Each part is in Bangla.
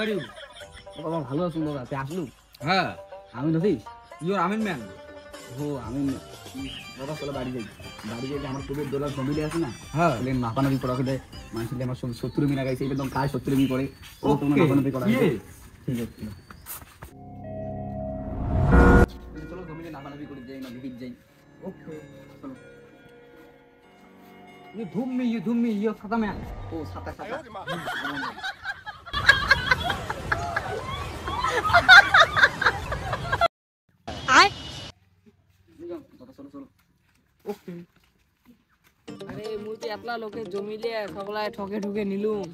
Are you? বাবা ভালো আছেন দাদা, তুই আসলু? হ্যাঁ, আমি নথিস? Your Amin man. ও আমি দাদা চলো বাড়ি যাই। বাড়ি যাই আমার খুবই দোলার ফ্যামিলি আছে না, হ্যাঁ, মাপানাবি করা হলে মানুষের আমার সঙ্গে 70 মিনা গাইছে, একদম কাজ 70 মিনি করে ওকে, মাপানাবি করা ইয়ে। ঠিক আছে। চলো জমিনে মাপানাবি করে যাই না ভিজিট যাই। ওকে, চলো। ইউ ধুম মি, ইউ সাদা ম্যান। ও সাতা সাতা দাদা চলো চলো। ওকে, আরে মুই তো এতলা লোকে জমিলে সকলায় ঠকে ঠকে নিলুম।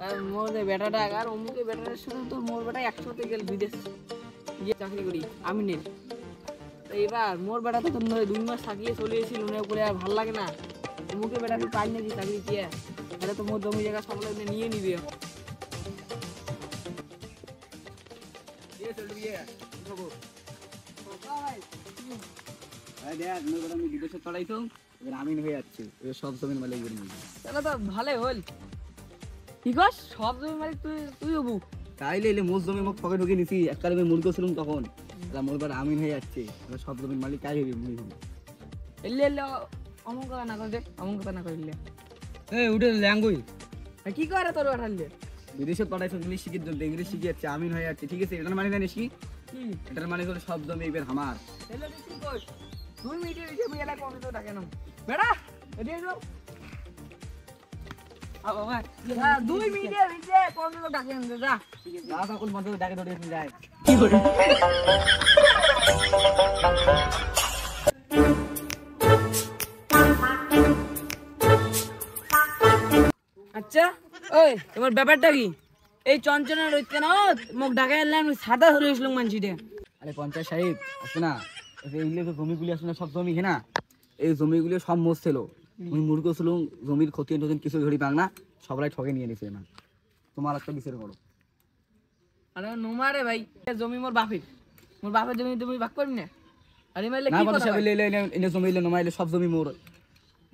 আর মোর যে বেটাটা আর অমুকে বেটাটার সাথে তো মোর বেটা একসাথে গেল বিদেশ গিয়ে চাকরি করি আমিনের। তো এবার মোর বেটা তো 2 মাস থাকিয়ে চলে এসেছিল, মনে করে আর ভাল লাগে না। অমুকে বেটাকে পাই নাকি চাকরি দিয়ে, এটা তো মোর জমি জায়গা সকলে নিয়ে নিবে। আমি বিদেশে চড়াইছো, এবার আমিন হয়ে যাচ্ছে, এবার সব জমির মালিক এবার নিয়ে। তাহলে তো ভালোই হল। কি কস সব জমি মালিক তুই হবু? তাইলে এলে মোর জমি মুখ ঠকে ঠকে নিছি, এককালে আমি মুরগো ছিলাম তখন, এবার মোর বার আমিন হয়ে যাচ্ছে, এবার সব জমির মালিক কাই হবি মুই হবি। এলে এলে অমন কথা না করে, অমন কথা না করলে এই উঠে ল্যাঙ্গুয়েজ। কি করে তোর বেটালে? বিদেশে পাঠাইছো ইংলিশ শিখির জন্য, ইংলিশ শিখে যাচ্ছে, আমিন হয়ে যাচ্ছে, ঠিক আছে? এটার মানে জানিস কি? কি এটার মানে হলো সব জমি এবার আমার। এলে তুই কই 2 মিনিটের ভিতরে আমি এটা কোন তো ডাকে না বেটা এদিকে যাও। আ বাবা 2 মিনিটের ভিতরে কোন তো ডাকে না যা। দাদা কোন মধ্যে ডাকে দৌড়ে যায়। কি করে? আচ্ছা ওই তোমার ব্যাপারটা কি? এই চঞ্চনা রইত কেন মোক ঢাকা এলাম সাদা ধরে এসলো মানছিটা। আরে পঞ্চায়েত সাহেব আছে না, এইগুলো তো জমিগুলি আছে না, সব জমি হ্যাঁ না, এই জমিগুলো সব মোষ ছিল, আমি মুরগো ছিল, জমির ক্ষতি টতি কিছু ধরি পাং না, সবাই ঠকে নিয়ে নিছে না। তোমার একটা বিচার করো। আরে নোমারে ভাই, জমি মোর বাপের জমি তুমি ভাগ করবি না? আরে মাইলে না কি পঞ্চায়েত কথা? সাহেব এনে জমি এলে নমাইলে সব জমি মোর,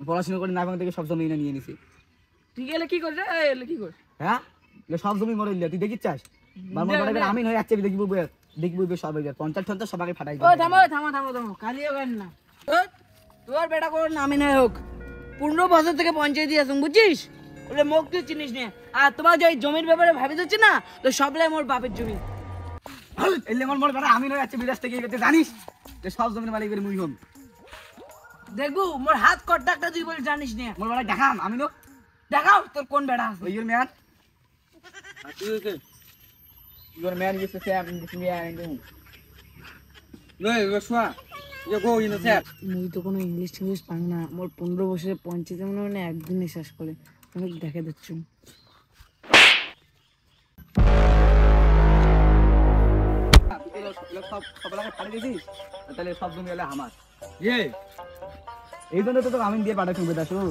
পড়াশোনা করে না ভাঙ থেকে সব জমি এনে নিয়ে নিছে। ঠিক এলে কি করছে? এলে কি করে? হ্যাঁ এলে সব জমি মোর এলে তুই দেখিস চাস আমি হয়ে যাচ্ছে, দেখবি সব পঞ্চায়েত টঞ্চায়েত সবাই ফাটাই ও থামো কালিও গান না। তোর বেটা কোন নামই নাই হোক, 15 বছর থেকে পঞ্চায়েত দিয়ে আসুন বুঝছিস? ওলে মোক তুই চিনিস না। আর তোমার যে জমির ব্যাপারে ভাবি যাচ্ছে না, তো সবলাই মোর বাপের জমি। এলে মোর মোর বেটা আমি হয়ে যাচ্ছে বিদেশ থেকে, জানিস যে সব জমির মালিক মুই হম। দেখবো মোর হাত কট্টাকটা তুই বলে জানিস না। মোর বেটা দেখাম আমি লোক দেখাও তোর কোন বেটা আছে। ওই man your man used to say I'm this man and do. লই বসবা, you go in the shop. মুই তো কোনো ইংলিশ পাং না, মোর 15 বছরে পঞ্চায়েতে মনে হয় একদিনে শেষ করে আমি দেখে দিচ্ছি। সব এলাকায় পাঠিয়ে দিয়েছিস, তাহলে সব জমি হলে আমার। ইয়ে, এই জন্য তো আমি দিয়ে পাঠাচ্ছি বেটা শুন।